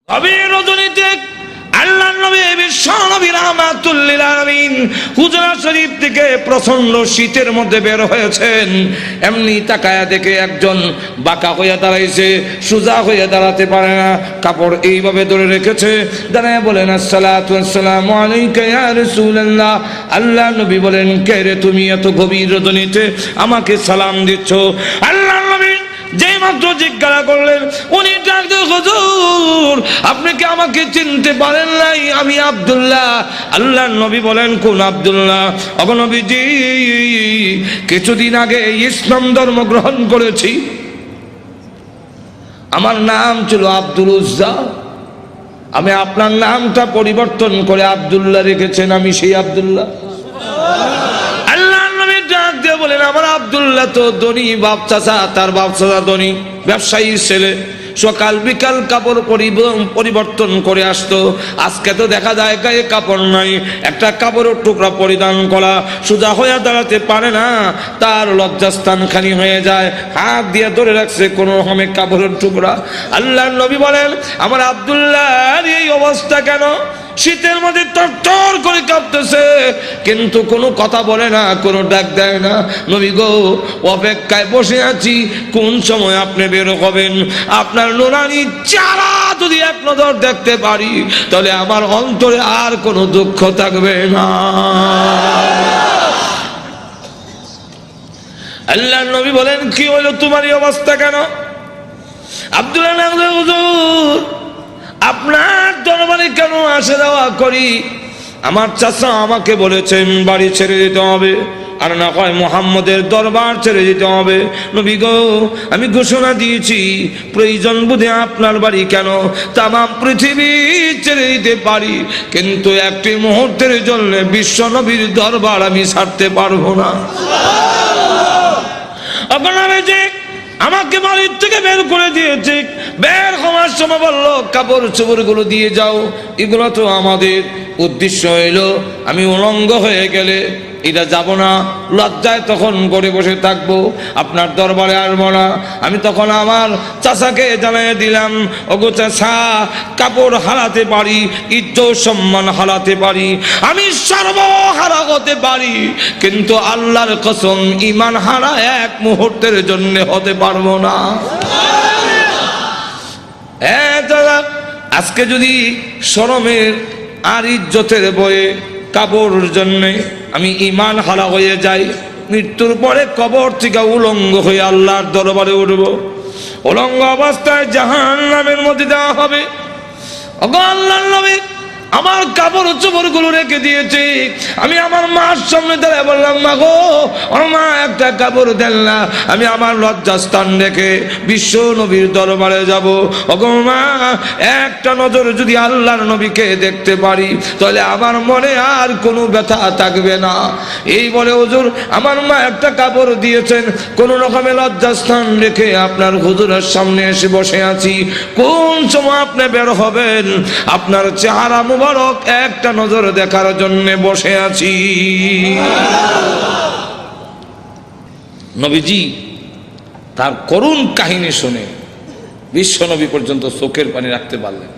গভীর রজনীতে আল্লাহর নবী বিশ্ব নবী রাহমাতুল লিল আলামিন হুজরা শরীফ থেকে প্রচন্ড শীতের মধ্যে বের হয়েছেন। এমনি তাকায়া দেখে একজন বাঁকা হয়ে দাঁড়াইছে, সোজা হয়ে দাঁড়াতে পারে না, কাপড় এইভাবে ধরে রেখেছে। দাঁড়ায় বলেন, আসসালাতু ওয়াসসালামু আলাইকা ইয়া রাসূলুল্লাহ। আল্লাহ নবী বলেন, কে রে তুমি এত গভীর রজনীতে আমাকে সালাম দিচ্ছ? আল্লাহর নবী যেই মাত্র জিজ্ঞাসা করলেন, উনি ডাক দিয়ে, হুজুর আপনি কি আমাকে চিনতে পারেন নাই? আমি আব্দুল্লাহ। আল্লাহর নবী বলেন, কোন আব্দুল্লাহ? ওগো নবীজি, কিছুদিন আগে ইসলাম ধর্ম গ্রহণ করেছি। আমার নাম ছিল আব্দুল উজ্জা, আমি আপনার নামটা পরিবর্তন করে আব্দুল্লাহ রেখেছেন, আমি সেই আব্দুল্লাহ। বলেন, আমার আব্দুল্লাহ তো ধনী বাপ চাচা, তার বাপ চাচা ধনী ব্যবসায়ী ছেলে, সকাল বিকাল কাপড় পরিবর্তন করে আসতো। আজকে তো দেখা যায় গায়ে কাপড় নাই, একটা কাপড়ের টুকরা পরিধান করা, সোজা হয়ে দাঁড়াতে পারে না, তার লজ্জাস্থান খালি হয়ে যায়, হাত দিয়ে ধরে রাখছে কোনো রকমে কাপড়ের টুকরা। আল্লাহর নবী বলেন, আমার আব্দুল্লাহর এই অবস্থা কেন? শীতের মধ্যে তরতর করে কাঁপতেছে, কিন্তু কোনো কথা বলে না, কোনো ডাক দেয় না। নবী গো, অপেক্ষায় বসে আছি, কোন সময় আপনি বের হবেন? আপনার নুরানি চেহারা যদি এক নজর দেখতে পারি, তাহলে আমার অন্তরে আর কোনো দুঃখ থাকবে না। আল্লাহর নবী বলেন, কি হলো তোমার এই অবস্থা কেন? আব্দুল্লাহ, হুজুর আপনার দরবারে কেন আসা যাওয়া করি? আমার চাচা আমাকে বলেছেন বাড়ি ছেড়ে দিতে হবে, আর না হয় মুহাম্মদের দরবার ছেড়ে দিতে হবে। নবী গো, আমি ঘোষণা দিয়েছি, প্রয়োজন বুঝে আপনার বাড়ি কেন তামাম পৃথিবী ছেড়ে দিতে পারি, কিন্তু একটি মুহূর্তের জন্য বিশ্ব নবীর দরবার আমি ছাড়তে পারবো না। আমাকে বাড়ির থেকে বের করে দিয়েছে, বের হওয়ার সময় বললো, কাপড় চোপড় গুলো দিয়ে যাও, এগুলো তো আমাদের। উদ্দেশ্য হইল আমি উলঙ্গ হয়ে গেলে এটা যাব না, লজ্জায় তখন করে বসে থাকবো, আপনার দরবারে আসবো না। আমি তখন আমার চাচাকে জানিয়ে দিলাম, ওগো চাচা, কাপড় হারাতে পারি, ইজ্জত সম্মান হারাতে পারি, আমি সর্বহারা হতে পারি, কিন্তু আল্লাহর কসম ঈমান হারা এক মুহূর্তের জন্য হতে পারবো না। আজকে যদি শরমের আর ইজ্জতের বয়ে কাপড়ের জন্য আমি ঈমান হারা হয়ে যাই, মৃত্যুর পরে কবর থেকে উলঙ্গ হয়ে আল্লাহর দরবারে উঠব, উলঙ্গ অবস্থায় জাহান্নামের মধ্যে দেওয়া হবে। ওগো আল্লাহর নবী, আমার কাপড় চোপড় গুলো রেখে দিয়েছে, আমি আমার মার সামনে দাঁড়ায় বললাম, মা গো, ও মা, একটা কাপড় দেন না, আমি আমার লজ্জাস্থান রেখে বিশ্ব নবীর দরবারে যাব। ওগো মা, একটা নজর যদি আল্লাহর নবীকে দেখতে পারি, তাহলে আমার মনে আর কোনো ব্যথা থাকবে না। এই বলে হুজুর আমার মা একটা কাপড় দিয়েছেন, কোন রকমের লজ্জাস্থান রেখে আপনার হুজুরের সামনে এসে বসে আছি। কোন সময় আপনি বের হবেন, আপনার চেহারা মুবারক একটা নজর দেখার জন্য বসে আছি। নবীজি তার করুণ কাহিনী শুনে বিশ্ব নবী পর্যন্ত চোখের পানি রাখতে পারলেন।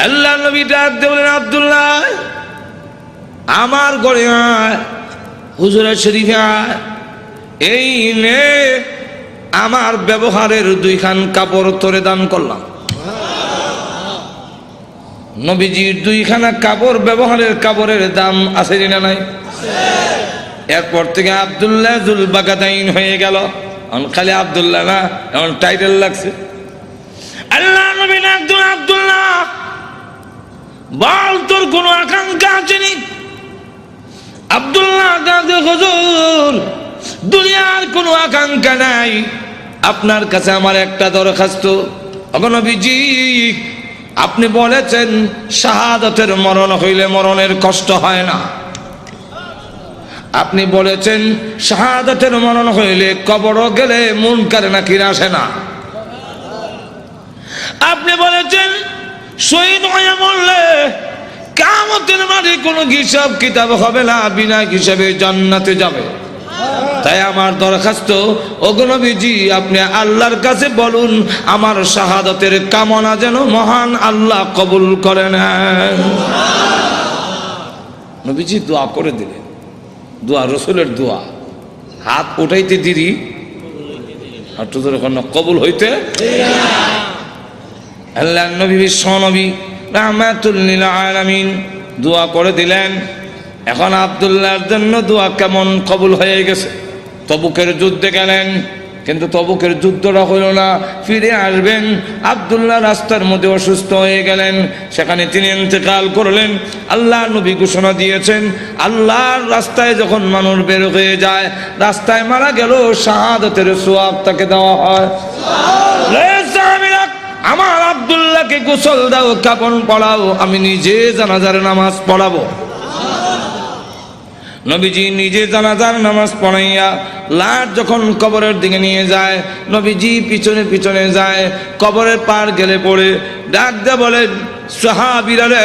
আল্লাহ নবী ডাক দিয়ে বলেন, আব্দুল্লাহ, আমার ঘরে আয়, হুজুরের শরীফে আয়, এই নে আমার ব্যবহারের দুইখান কাপড় তোরে দান করলাম। নবীজির দুইখানা কাপড়, ব্যবহারের কাপড়ের দাম আছে না নাই? এরপর থেকে আব্দুল্লাহ জুল বাগাদাইন হয়ে গেল। এখন খালি আব্দুল্লাহ না, এখন টাইটেল লাগছে। আল্লাহ নবী একজন, আব্দুল্লাহ বল, তোর কোনো আকাঙ্ক্ষা আছে নি? আব্দুল্লাহ দাদা, হুজুর দুনিয়ার কোনো আকাঙ্ক্ষা নাই, আপনার কাছে আমার একটা দরখাস্ত। ওগো নবীজি, আপনি বলেছেন শাহাদাতের মরণ হইলে মরণের কষ্ট হয় না, আপনি বলেছেন শাহাদাতের মরণ হইলে কবর গেলে মুনকার নাকির আসে না, আপনি বলেছেন শহীদ হয়ে মরলে কিয়ামতের মাঠে কোনো হিসাব কিতাব হবে না, বিনা হিসাবে জান্নাতে যাবে। তাই আমার দরখাস্ত, ওগো নবীজি আপনি আল্লাহর কাছে বলুন আমার শাহাদাতের কামনা যেন মহান আল্লাহ কবুল করে নেন। নবীজি দোয়া করে দিলেন, দোয়া রসুলের দোয়া, হাত উঠাইতে দিদি আর তো কবুল হইতে। আল্লাহ নবী বিশ্ব নবী রাহমাতুল লিল আলামিন দোয়া করে দিলেন। এখন আব্দুল্লাহর জন্য দোয়া কেমন কবুল হয়ে গেছে। তবুকের যুদ্ধে গেলেন, কিন্তু তবুকের যুদ্ধটা হইল না, ফিরে আসবেন। আব্দুল্লাহ রাস্তার মধ্যে অসুস্থ হয়ে গেলেন, সেখানে তিনি ইন্তেকাল করলেন। আল্লাহ নবী ঘোষণা দিয়েছেন, আল্লাহর রাস্তায় যখন মানুষ বের হয়ে যায়, রাস্তায় মারা গেল শাহাদাতের সওয়াব তাকে দেওয়া হয়। আমার আব্দুল্লাহকে গোসল দাও, কাফন পড়াও, আমি নিজে জানাজার নামাজ পড়াবো। নবীজি নিজে জানাজার নামাজ পড়াইয়া লাশ যখন কবরের দিকে নিয়ে যায়, নবীজি পিছনে পিছনে যায়। কবরের পার গেলে পড়ে ডাক দিয়ে বলেন, সাহাবীরা রে,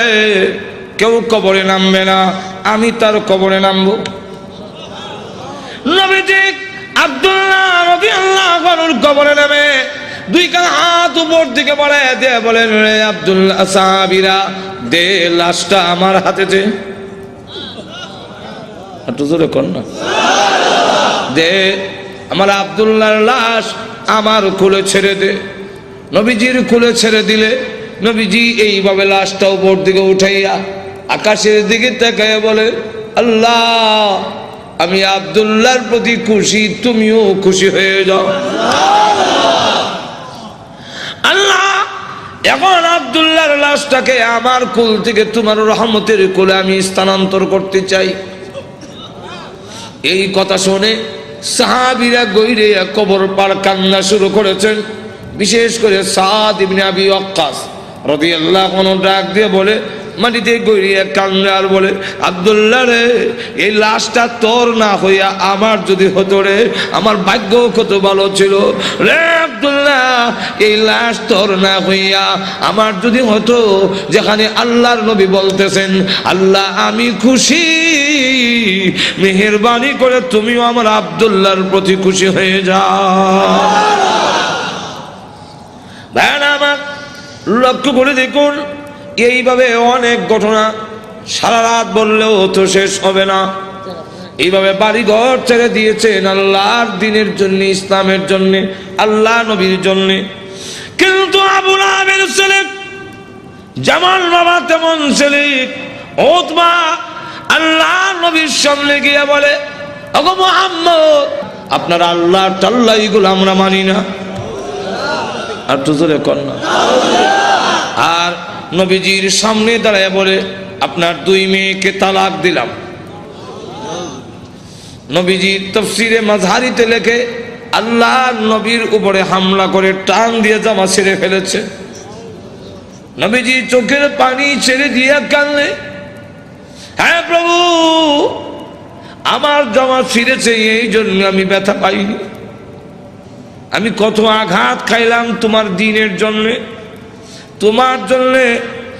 কেউ কবরে নামবে না, আমি তার কবরে নামবো। নবীজি আব্দুল্লাহ রাদিয়াল্লাহু আনহুর কবরে নামে দুই কান হাত উপর দিকে বাড়ায় দিয়ে বলেন, রে আব্দুল্লাহ, সাহাবীরা দে লাশটা আমার হাতে দে। একটু জোরে কর না, দে আমার আব্দুল্লাহর লাশ আমার কোলে ছেড়ে দে। নবীজির কোলে ছেড়ে দিলে নবীজি এইভাবে লাশটা উপর দিকে উঠাইয়া আকাশের দিকে তাকায় বলে, আল্লাহ আমি আব্দুল্লাহর প্রতি খুশি, তুমিও খুশি হয়ে যাও। আল্লাহ এখন আব্দুল্লাহর লাশটাকে আমার কোল থেকে তোমার রহমতের কোলে আমি স্থানান্তর করতে চাই। এই কথা শুনে সাহাবীরা গইরে কবর পার কান্না শুরু করেছেন। বিশেষ করে সাদ ইবনে আবি ওয়াক্কাস রাদিয়াল্লাহু আনহু ডাক দিয়ে বলে, মাটিতে গইরে কান্না আর বলে, আব্দুল্লাহ রে, এই লাশটা তোর না হইয়া আমার যদি হতো রে, আমার ভাগ্য কত ভালো ছিল রে আব্দুল্লাহ। এই লাশ তোর না হইয়া আমার যদি হতো, যেখানে আল্লাহর নবী বলতেছেন, আল্লাহ আমি খুশি, মেহেরবানি করে তুমিও আমার আব্দুল্লাহর প্রতি খুশি হয়ে যাও। ভাইরা আমার, লক্ষ্য করে দেখুন, এইভাবে অনেক ঘটনা সারা রাত বললেও তো শেষ হবে না। এইভাবে বাড়ি ঘর ছেড়ে দিয়েছেন আল্লাহর দ্বীনের জন্য, ইসলামের জন্য, আল্লাহ নবীর জন্য। কিন্তু আবু লাহাবের ছেলে যেমন বাবা তেমন ছেলে উতবা আল্লাহ নবীর সামনে গিয়ে বলে, ওগো মুহাম্মদ, আপনার আল্লাহ টাল্লাহ এগুলো আমরা মানি না। আর তো জোরে কর না। আর নবীজির সামনে দাঁড়ায় বলে, আপনার দুই মেয়েকে তালাক দিলাম। নবীজির তাফসীরে মাযহারিতে লেখে, আল্লাহ নবীর উপরে হামলা করে টান দিয়ে জামা ছেড়ে ফেলেছে। নবীজি চোখের পানি ছেড়ে দিয়ে কাঁদলে, হ্যাঁ প্রভু, আমার জামা ছিঁড়েছে, এই জন্য আমি ব্যথা পাইনি। আমি কত আঘাত খাইলাম তোমার দ্বীনের জন্যে, তোমার জন্যে,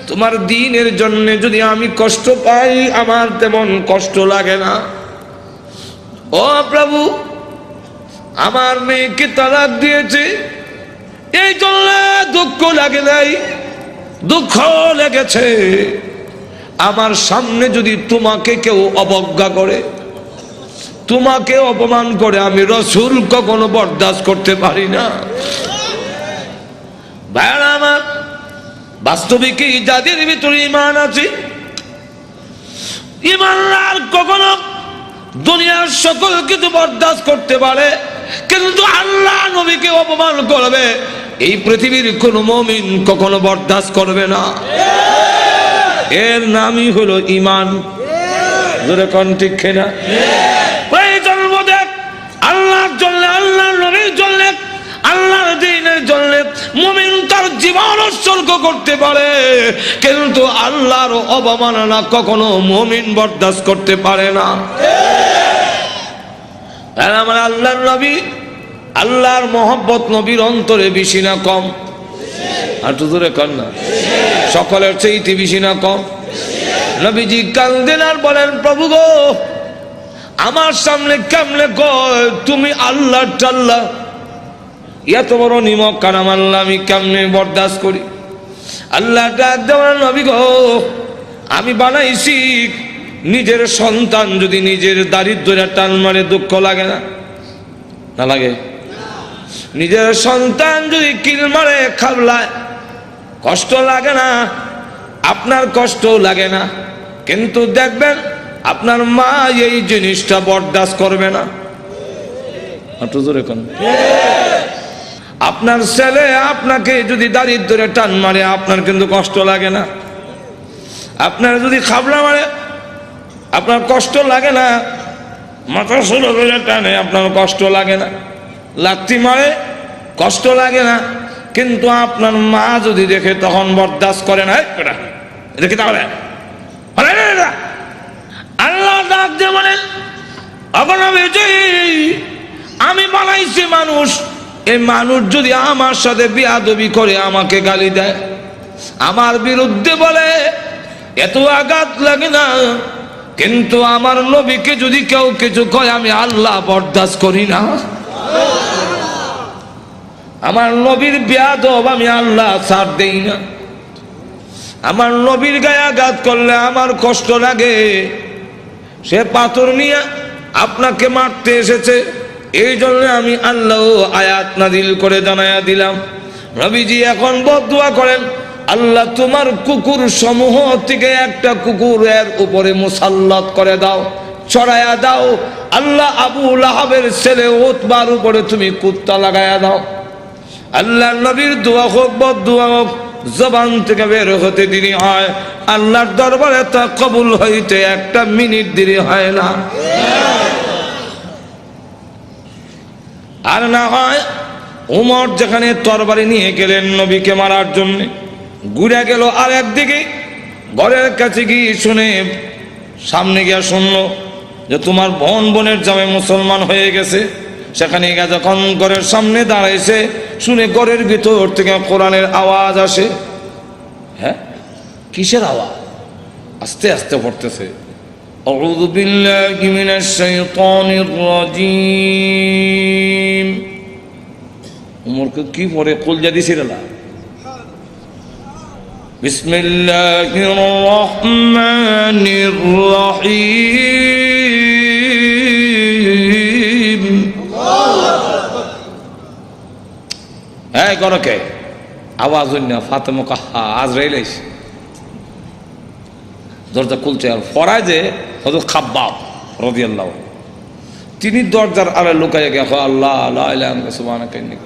তোমার দ্বীনের জন্যে যদি আমি কষ্ট পাই, আমার তেমন কষ্ট লাগে না। ও প্রভু, আমার মেয়েকে তালাক দিয়েছে, এই জন্য দুঃখ লাগে নাই, দুঃখ লেগেছে। আমার সামনে যদি তোমাকে কেউ অবজ্ঞা করে, তোমাকে অপমান করে, আমি রাসূল কখনো বরদাস্ত করতে পারি না। ভাইরা আমার, বাস্তবিকই যাদের ভিতরে ঈমান আছে, ঈমানদার কখনো দুনিয়ার সকল কিছু বরদাস্ত করতে পারে, কিন্তু আল্লাহ নবীকে অপমান করবে, এই পৃথিবীর কোন মুমিন কখনো বরদাস্ত করবে না। এর নামই হলো ঈমান। জোরে কোন ঠিক কিনা? আল্লাহর জন্য, আল্লাহর নবীর জন্য, আল্লাহর দ্বীনের জন্য মুমিন তার জীবন উৎসর্গ করতে পারে, কিন্তু আল্লাহর অবমাননা কখনো মুমিন বরদাস্ত করতে পারে না। আমার আল্লাহর নবী, আল্লাহর মহব্বত নবীর অন্তরে বেশি না কম? আর তো দূরে কর না, সকলের চেয়ে বেশি না কম? নবীজি কান্দেন আর বলেন, প্রভু গো, আমার সামনে কেমনে কয় তুমি আল্লাহ টাল্লাহ, এত বড় নিমক কারাম আল্লাহ আমি কেমনে বরদাস্ত করি? আল্লাহ ডাক দেওয়ার নবী গো, আমি বানাইছি নিজের সন্তান যদি নিজের দারিদ্র্য টান মারে দুঃখ লাগে না? না লাগে? নিজের সন্তান যদি কিল মারে খাবলায় কষ্ট লাগে না? আপনার কষ্ট লাগে না, কিন্তু দেখবেন আপনার মা এই জিনিসটা বরদাস্ত করবে না। আপনার ছেলে আপনাকে যদি দারিদ্র্যে টান মারে আপনার কিন্তু কষ্ট লাগে না? আপনার যদি খাবলা মারে আপনার কষ্ট লাগে না? মাথা সোলো করে টানে আপনার কষ্ট লাগে না? লাথি মারে কষ্ট লাগে না, কিন্তু আপনার মা যদি দেখে তখন বরদাস্ত করে না। দেখি তাহলে আল্লাহ ডাক দিয়ে বলেন, আমি বানাইছি মানুষ, এই মানুষ যদি আমার সাথে বেয়াদবি করে, আমাকে গালি দেয়, আমার বিরুদ্ধে বলে, এত আঘাত লাগে না, কিন্তু আমার নবীকে যদি কেউ কিছু কয় আমি আল্লাহ বরদাস্ত করি না। আমার নবীর বেয়াদব আমি আল্লাহ ছাড় দেই না। আমার নবীর গায়ে আঘাত করলে আমার কষ্ট লাগে। সে পাথর নিয়ে আপনাকে মারতে এসেছে, এই জন্য আমি আল্লাহ আয়াত নাযিল করে জানায়া দিলাম। নবীজি এখন বদদুয়া করেন, আল্লাহ তোমার কুকুর সমূহ থেকে একটা কুকুরের উপরে মুসাল্লাত করে দাও, চড়াইয়া দাও। আল্লাহ আবু লাহাবের ছেলে উতবার উপরে তুমি কুত্তা লাগাইয়া দাও। আল্লাহ নবীর দোয়া হোক বদদুয়া হোক, জবান থেকে বের হতে দেরি হয়, আল্লাহর দরবারে তা কবুল হইতে একটা মিনিট দেরি হয় না। আর না হয় উমর যেখানে তরবারি নিয়ে গেলেন নবীকে মারার জন্য, ঘুরে গেল আর একদিকে, ঘরের কাছে গিয়ে শুনে, সামনে গিয়া শুনলো যে তোমার বোনের জামাই মুসলমান হয়ে গেছে। সেখানে গিয়ে যখন ঘরের সামনে দাঁড়াইছে, শুনে ঘরের ভিতর থেকে কোরআনের আওয়াজ আসে। হ্যাঁ, কিসের আওয়াজ? আস্তে আস্তে পড়তেছে, আউযু বিল্লাহি মিনাশ শাইতানির রাজীম। উমরকে কি পড়ে কলজা দিছিল না? বিসমিল্লাহির রহমানির রহিম। এই করকে আওয়াজ হইনা ফাতেমা কাহা আজরাইল আইছে, দরজা খুলছে। আর ফরায় যে হযরত খাব্বাব রাদিয়াল্লাহু, তিনি দরজার আড়ে লুকাইয়া গিয়া আল্লাহ লা ইলাহা ইল্লাল্লাহ সুবহানাকা ইন্নী।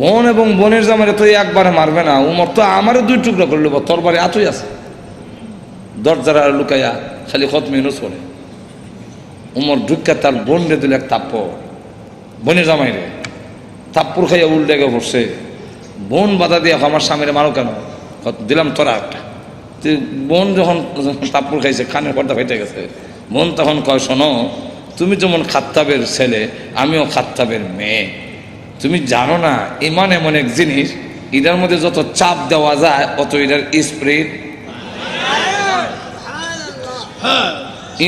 বোন এবং বোনের জামাইরে তো একবারে মারবে না, উমর তো আমারে দুই টুকরা করলো, তরবারি এতই আছে। দরজার আড়ে লুকাইয়া খালি খতমে ইউনূস পড়ে। উমর ঢুকা তার বোনরে দিল এক থাপ্পড়, বোনের জামাইরে থাপ্পড় খাইয়া উল্টে গিয়ে পড়ছে। বোন বাধা দিয়ে আমার স্বামীরে মারো কেন? দিলাম তোরা একটা। বোন যখন থাপ্পড় খাইছে, কানের পর্দা ফেটে গেছে। বোন তখন কয়, শোনো, তুমি যেমন খাত্তাবের ছেলে, আমিও খাত্তাবের মেয়ে। তুমি জানো না ইমান এমন এক জিনিস, এটার মধ্যে যত চাপ দেওয়া যায় অত এটার স্পিরিট।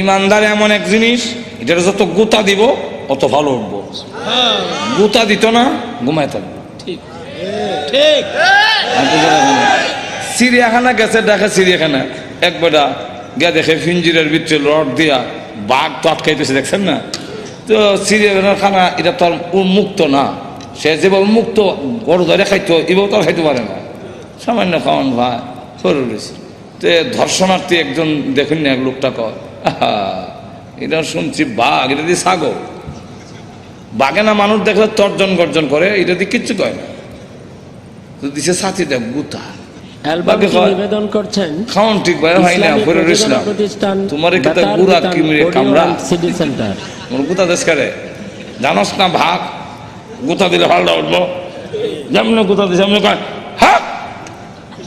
ইমানদার এমন এক জিনিস, এটার যত গুতা দিব অত ভালো উঠবো। গুতা দিত না, ঘুমায় থাকবো। ঠিক ঠিক। চিড়িয়াখানা গেছে, দেখে চিড়িয়াখানা এক বেটা গিয়ে দেখে ফিঞ্জিরের ভিতরে রড দিয়া বাঘ তো আটকাইতেছে, দেখছেন না? তো চিড়িয়াখানার খানা এটা তো আর মুক্ত না, সে যেভাবে মুক্ত গরু ধরে খাইতো এভাবে তো আর খাইতে পারে না, সামান্য খাওয়ান ভাই সরু রয়েছে। তো ধর্ষণার্থী একজন দেখুন না, এক লোকটা কয়, এটা শুনছি বাঘ, এটা দিয়ে ছাগল। বাঘে না মানুষ দেখলে তর্জন গর্জন করে, এটা দিয়ে কিচ্ছু কয় না। তো দিছে সাথী দেখ গুতা নিবেদন করছেন খাওয়ান ঠিক ভাই হয় না পরে ইসলাম তোমার একটা গুড়া কিমরে কামড়া সিটি সেন্টার মোর গুতা দেশ করে জানোস না ভাগ গুতা দিলে হালটা উঠবো, যেমন গুতা দিছে এমনি কয় হাক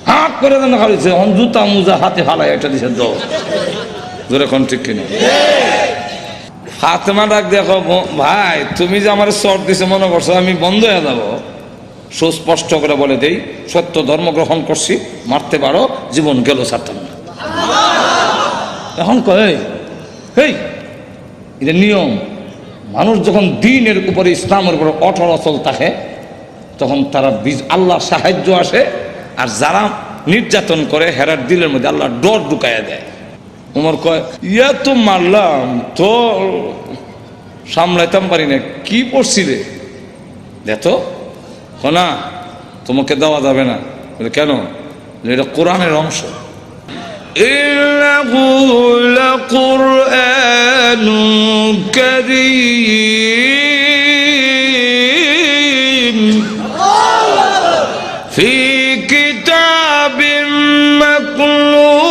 হাক করে দেন খালিছে অন জুতা মুজা হাতে হালাই একটা দিছে দো জোরে কোন ঠিক কিনা। ফাতেমা ডাক দেখো, ভাই তুমি যে আমার শর্ট দিছে মনে করছো আমি বন্ধ হয়ে যাবো? সুস্পষ্ট করে বলে দেই, সত্য ধর্ম গ্রহণ করছি, মারতে পারো, জীবন গেল ছাড়তাম না। এখন কয় এই এটা নিয়ম। মানুষ যখন দিনের উপরে ইসলামের উপরে অটল অচল থাকে তখন তারা আল্লাহর সাহায্য আসে, আর যারা নির্যাতন করে হেরার দিলের মধ্যে আল্লাহ ডর ঢুকাইয়া দেয়। উমর কয়, ইয়া তো মারলাম তো সামলাইতাম পারি না, কি পড়ছিলে দেখো না, তোমাকে দেওয়া যাবে না। বলে কেন? এটা কোরআনের অংশ। ইন্নাহু লাকুরআনুন কারীম ফি কিতাবিম মাকনুন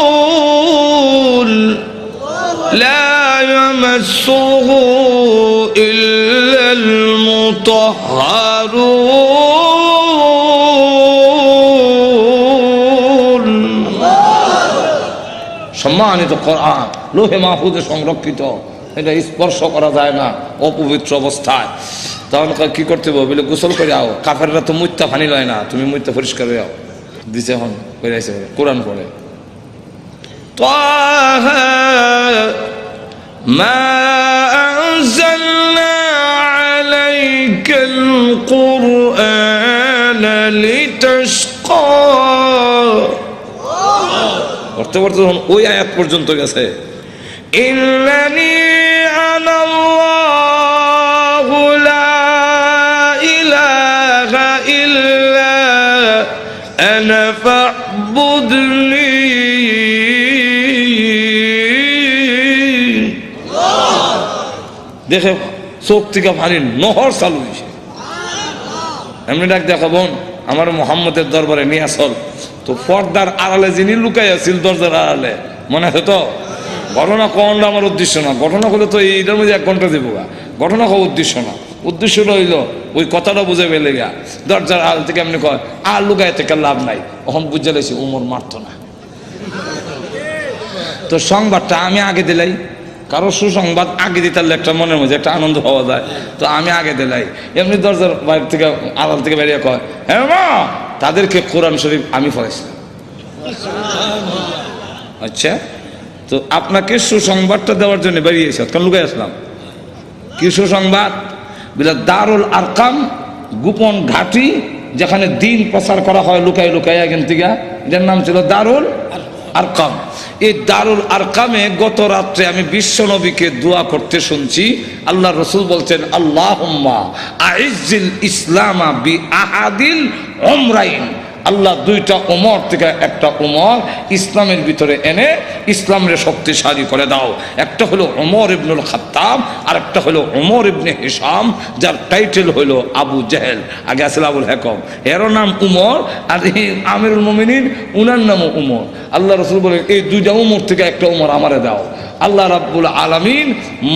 লা ইয়ামাসসুহু ইল্লাল মুতাহহারুন। সম্মানিত কোরআন লোহে মাহফুজে সংরক্ষিত, এটা স্পর্শ করা যায় না অপবিত্র অবস্থায়। তখন কি করতে হবে? বলে গোসল করে আও, কাফেররা তো মুত্তা ফানি লয় না, তুমি মুত্তা পরিষ্কার হয়ে আও। দিছে এখন বেরাইছে কোরআন পড়ে, তাহা মা আনজালনা আলাইকাল কুরআনা লিতাশকা। পড়তে পড়তে যখন ওই আয়াত পর্যন্ত গেছে, ইন্নানি আনাল্লাহু লা ইলাহা ইল্লা আনা ফা'বুদনি। দেখে চোখ থেকে পানি নহর চালু হয়েছে। এমনি ডাক দেখা, বোন আমার মোহাম্মদের দরবারে নিয়ে আসল। তো পর্দার আড়ালে যিনি লুকাই আছিল দরজার আড়ালে, মনে আছে তো? ঘটনা কোনটা আমার উদ্দেশ্য না, ঘটনা হলে তো এইটার মধ্যে 1 ঘন্টা দেবো। ঘটনা হওয়া উদ্দেশ্য না, উদ্দেশ্য রইল ওই কথাটা বুঝে পেলে গা দরজার আড়াল থেকে এমনি কয় আর লুকাই থেকে লাভ নাই। ওখান বুঝে লেছি উমর মারত না। তো সংবাদটা আমি আগে দিলাই, কারো সুসংবাদ আগে দিতে একটা মনের মধ্যে একটা আনন্দ পাওয়া যায়, তো আমি আগে দিলাই। এমনি দরজার বাইরে থেকে আড়াল থেকে বেরিয়ে কয়, হ্যাঁ মা, তাদেরকে কোরআন শরীফ আমি পড়াইছিলাম। আচ্ছা, তো আপনাকে সুসংবাদটা দেওয়ার জন্য বেরিয়েছে, কারণ লুকাই আসলাম। কি সুসংবাদ? বলে দারুল আরকাম, গোপন ঘাঁটি, যেখানে দিন প্রচার করা হয় লুকাই লুকাই এখান থেকে, যার নাম ছিল দারুল আরকাম। এই দারুল আরকামে গত রাত্রে আমি বিশ্ব নবীকে দোয়া করতে শুনছি। আল্লাহ রসুল বলছেন, আল্লাহুম্মা আইজ্জিল ইসলামা বি আহাদিল উমরাইন। আল্লাহ 2টা উমর থেকে একটা উমর ইসলামের ভিতরে এনে ইসলামের শক্তিশালী করে দাও। একটা হলো উমর ইবনুল খাত্তাব, আর একটা হলো উমর ইবনে হিশাম, যার টাইটেল হলো আবু জেহেল। আগে আসলে আবুল হেকম, এরও নাম উমর, আর এই আমিরুল মুমিনিন উনার নামও উমর। আল্লাহ রসুল বলেন, এই 2টা উমর থেকে একটা উমর আমারে দাও। আল্লাহ রাব্বুল আলামিন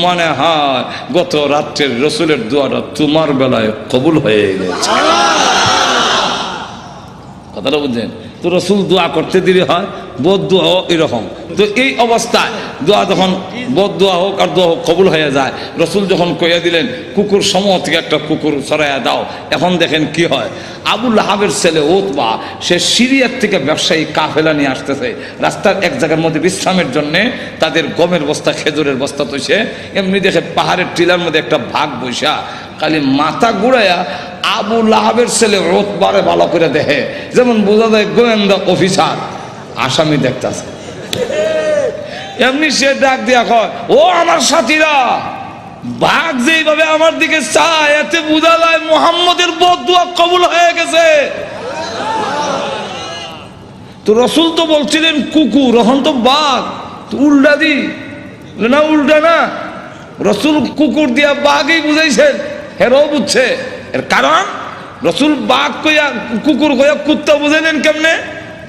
মনে হয় গত রাত্রের রসুলের দোয়াটা তোমার বেলায় কবুল হয়ে গেছে। কথাটা বুঝছেন তো? রসুল দোয়া করতে দেরি হয়, বোধ দোয়া হোক এরকম। তো এই অবস্থায় দোয়া যখন বোধ দোয়া হোক আর দোয়া হোক কবুল হয়ে যায়, রসুল যখন কইয়া দিলেন কুকুর সমূহ থেকে একটা কুকুর সরাইয়া দাও, এখন দেখেন কি হয়। আবুল আহাবের ছেলে উতবা, সে সিরিয়ার থেকে ব্যবসায়ী কাফেলা নিয়ে আসতেছে। রাস্তার এক জায়গার মধ্যে বিশ্রামের জন্যে তাদের গমের বস্তা, খেজুরের বস্তা তৈছে। এমনি দেখে পাহাড়ের টিলার মধ্যে একটা ভাগ বৈশা, খালি মাথা ঘুরাইয়া আবু লাহাবের ছেলে উতবারে ভালো করে দেখে, যেমন বোঝা যায় গোয়েন্দা অফিসার আসামি দেখতেছে। এমনি সে ডাক দিয়া কয়, ও আমার সাথীরা, বাঘ যেইভাবে আমার দিকে চায় এতে বোঝা যায় মুহাম্মদের বদদুয়া কবুল হয়ে গেছে। তো রসুল তো বলছিলেন কুকুর, এখন তো বাঘ, তো উল্টা দি না, উল্টা না, রসুল কুকুর দিয়া বাঘই বুঝাইছেন। হেরাও বুঝছে, এর কারণ রসুল বাঘ কইয়া কুকুর কইয়া কুত্তা বুঝাইলেন কেমনে?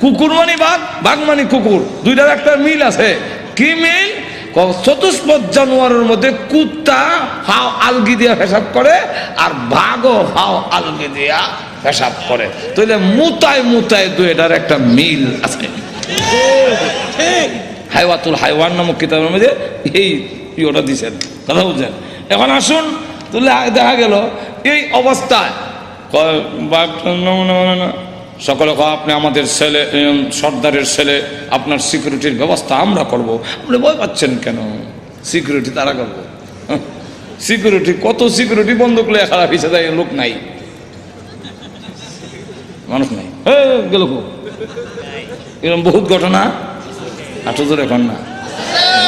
কুকুর মানে বাঘ, বাঘ মানে কুকুর, 2টার একটা মিল আছে। কি মিল? চতুষ্পদ জানোয়ারের মধ্যে কুত্তা হাও আলগি দিয়া পেশাব করে, আর বাঘও হাও আলগি দিয়া পেশাব করে। তাহলে মুতায় মুতায় 2টার একটা মিল আছে। হাইওয়াতুল হাইওয়ান নামক কিতাবের মধ্যে এই ইয়েটা দিচ্ছেন, কথা বুঝছেন? এখন আসুন, তাহলে দেখা গেল এই অবস্থায় সকলে আপনি আমাদের ছেলে, সর্দারের ছেলে, আপনার সিকিউরিটির ব্যবস্থা আমরা করব। আপনি ভয় পাচ্ছেন কেন? সিকিউরিটি তারা করবো। সিকিউরিটি, কত সিকিউরিটি বন্দুক লয়ে খারাপ হিসেবে যায়, লোক নাই, মানুষ নাই, গেল এরকম বহুত ঘটনা। আটো জোরে এখন না,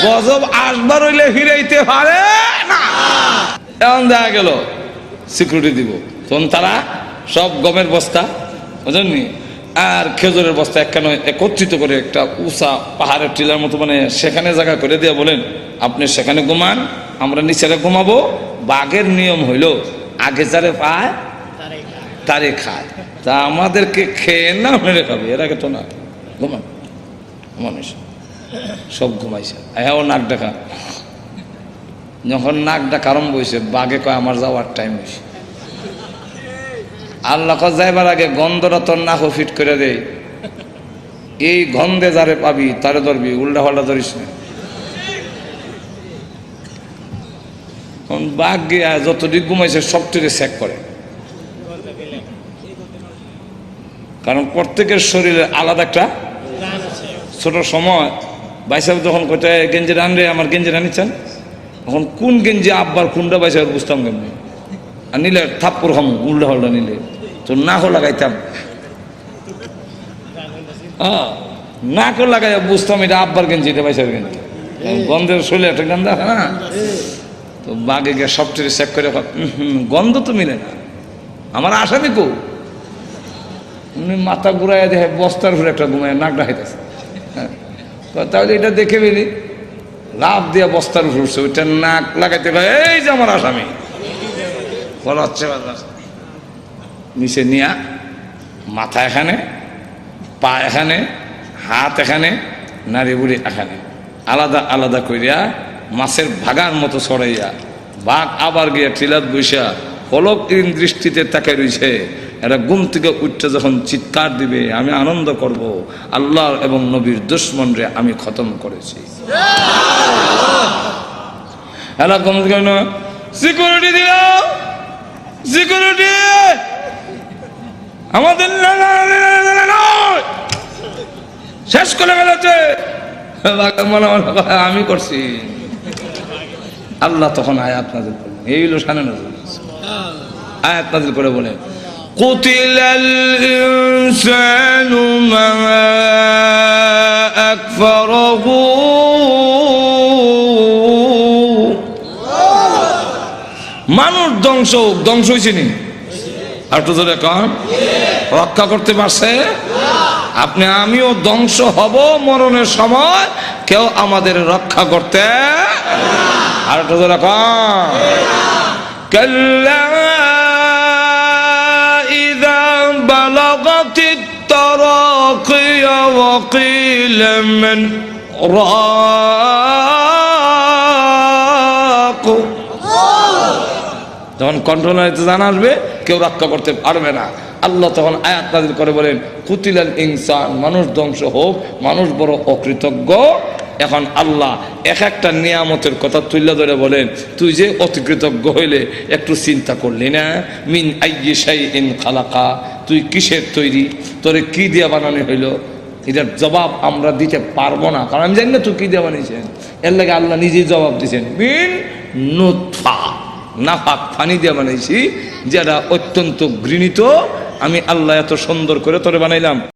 গজব আসবার হইলে ফিরাইতে পারে না। এমন দেখা গেল সিকিউরিটি দিব, তখন তারা সব গমের বস্তা বুঝলেননি আর খেজুরের বস্তা একখানে একত্রিত করে একটা উঁচা পাহাড়ের টিলার মতো মানে সেখানে জায়গা করে দিয়ে বলেন আপনি সেখানে ঘুমান, আমরা নিচেরা ঘুমাবো। বাঘের নিয়ম হইল আগে যারে পায় তারে খায়, তা আমাদেরকে খেয়ে না মেরে খাবে, এর আগে তো না। ঘুমান মানুষ সব ঘুমাইছে, হ্যাঁ নাক ডাকা, যখন নাক ডাকা আরম্ভ হয়েছে বাঘে কয় আমার যাওয়ার টাইম হয়েছে। আল্লাহ যাইবার আগে গন্ধটা তোর নাক ফিট করে দেয়, এই গন্ধে যারে পাবি তারে ধরবি, উল্টা পাল্টা ধরিস না। বাঘ গিয়া যতদিক ঘুমাইছে সবটিকে চেক করে, কারণ প্রত্যেকের শরীরে আলাদা একটা ছোট সময় বাইসাব যখন কোথায় গেঞ্জি রানলে আমার গেঞ্জি রানিচ্ছেন, তখন কোন গেঞ্জি আব্বার কোনটা বাইসাব বুঝতাম কেমনি, আর নিলে থাপ্পর খাম উল্টা হল্টা নিলে তো নাকও লাগাইতাম, নাকও লাগাই বুঝতাম এটা আব্বার গেঞ্জি, এটা বাইসাব গেঞ্জি, গন্ধের শরীরে একটা গন্ধ হ্যাঁ। তো বাঘে গিয়ে সবচেয়ে চেক করে গন্ধ তো মিলে না, আমার আসামি কো মাথা ঘুরাই দেখে বস্তার ঘুরে একটা ঘুমায় নাকটা হাইতেছে, তাহলে এটা দেখে বেরি লাভ দিয়ে বস্তার উপর উঠছে, ওইটা নাক লাগাইতে এই যে আমার আসামি বলা হচ্ছে, নিচে নিয়া মাথা এখানে, পা এখানে, হাত এখানে, নারী বুড়ি এখানে, আলাদা আলাদা করিয়া মাছের ভাগার মতো ছড়াইয়া বাঘ আবার গিয়া টিলাত বৈশা পলকহীন দৃষ্টিতে তাকে রয়েছে। এরা ঘুম থেকে উঠতে যখন চিৎকার দিবে আমি আনন্দ করব, আল্লাহ এবং নবীর দুশমনরে আমি খতম করেছি। এরা ঘুম থেকে সিকিউরিটি দিল, সিকিউরিটি আমাদের শেষ করে ফেলেছে, আমি করছি। আল্লাহ তখন আয়াত নাযিল করলেন, এই হলো শানে নজর, আয়াত নাযিল করে বলে কুতিলাল ইনসানু মা আকফারাহু, মানুষ ধ্বংস হয়েছে নি, আর তো জোরে কন রক্ষা করতে পারছে? আপনি আমিও ধ্বংস হব মরণের সময়, কেউ আমাদের রক্ষা করতে, আর তো জোরে কন কাল্লা ইযা বালাগাতিত তারাকিয়া ওয়া কিলা মান রাক, যখন কন্ট্রোলার জান আসবে কেউ রক্ষা করতে পারবে না। আল্লাহ তখন আয়াত নাযিল করে বলেন কুতিলাল ইনসান, মানুষ ধ্বংস হোক, মানুষ বড় অকৃতজ্ঞ। এখন আল্লাহ এক একটা নিয়ামতের কথা তুলে ধরে বলেন তুই যে অতিকৃতজ্ঞ হইলে একটু চিন্তা করলি না, মিন আইয়ি শাইইন খালাকা, তুই কিসের তৈরি, তোরে কি দিয়ে বানানো হইলো, এটার জবাব আমরা দিতে পারবো না, কারণ আমি জানি না তুই কি দিয়ে বানিয়েছেন। এর লাগে আল্লাহ নিজেই জবাব দিয়েছেন, মিন নুতফা, নাফাক পানি দিয়ে বানাইছি, যেটা অত্যন্ত ঘৃণিত, আমি আল্লাহ এত সুন্দর করে তোরে বানাইলাম।